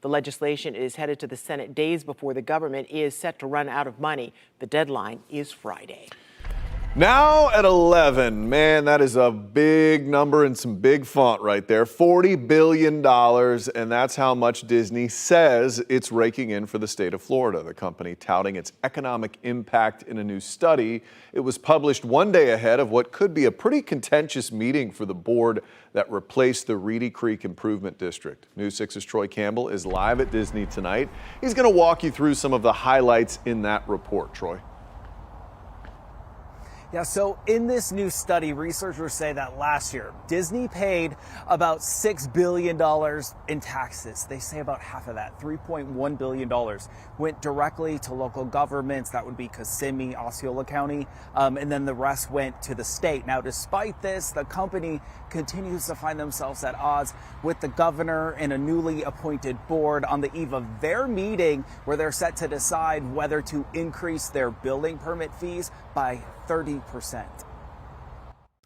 The legislation is headed to the Senate days before the government is set to run out of money. The deadline is Friday. Now at 11, man, that is a big number and some big font right there. $40 billion, and that's how much Disney says it's raking in for the state of Florida. The company touting its economic impact in a new study. It was published one day ahead of what could be a pretty contentious meeting for the board that replaced the Reedy Creek Improvement District. News 6's Troy Campbell is live at Disney tonight. He's going to walk you through some of the highlights in that report, Troy. Yeah, so in this new study, researchers say that last year, Disney paid about $6 billion in taxes. They say about half of that, $3.1 billion, went directly to local governments. That would be Kissimmee, Osceola County, and then the rest went to the state. Now, despite this, the company continues to find themselves at odds with the governor and a newly appointed board on the eve of their meeting, where they're set to decide whether to increase their building permit fees by 30%.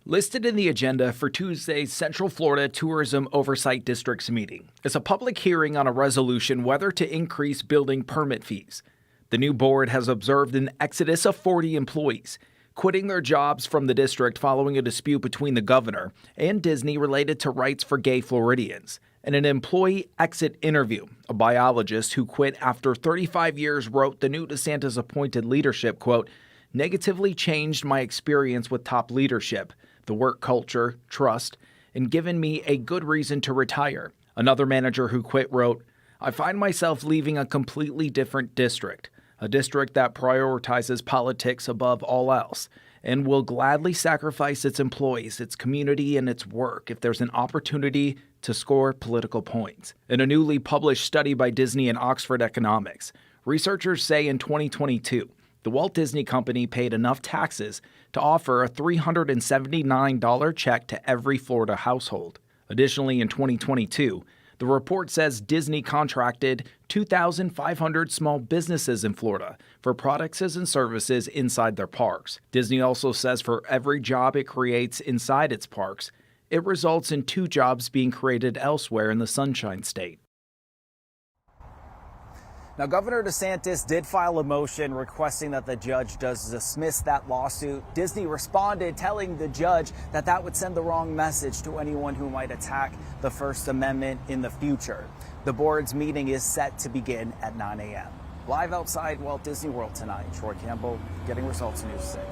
Listed in the agenda for Tuesday's Central Florida Tourism Oversight District's meeting is a public hearing on a resolution whether to increase building permit fees. The new board has observed an exodus of 40 employees, quitting their jobs from the district following a dispute between the governor and Disney related to rights for gay Floridians. In an employee exit interview, a biologist who quit after 35 years wrote the new DeSantis-appointed leadership, quote, negatively changed my experience with top leadership, the work culture, trust, and given me a good reason to retire. Another manager who quit wrote, I find myself leaving a completely different district, a district that prioritizes politics above all else, and will gladly sacrifice its employees, its community, and its work if there's an opportunity to score political points. In a newly published study by Disney and Oxford Economics, researchers say in 2022, the Walt Disney Company paid enough taxes to offer a $379 check to every Florida household. Additionally, in 2022, the report says Disney contracted 2,500 small businesses in Florida for products and services inside their parks. Disney also says for every job it creates inside its parks, it results in 2 jobs being created elsewhere in the Sunshine State. Now, Governor DeSantis did file a motion requesting that the judge does dismiss that lawsuit. Disney responded, telling the judge that that would send the wrong message to anyone who might attack the First Amendment in the future. The board's meeting is set to begin at 9 a.m. Live outside Walt Disney World tonight, Troy Campbell, Getting Results News 6.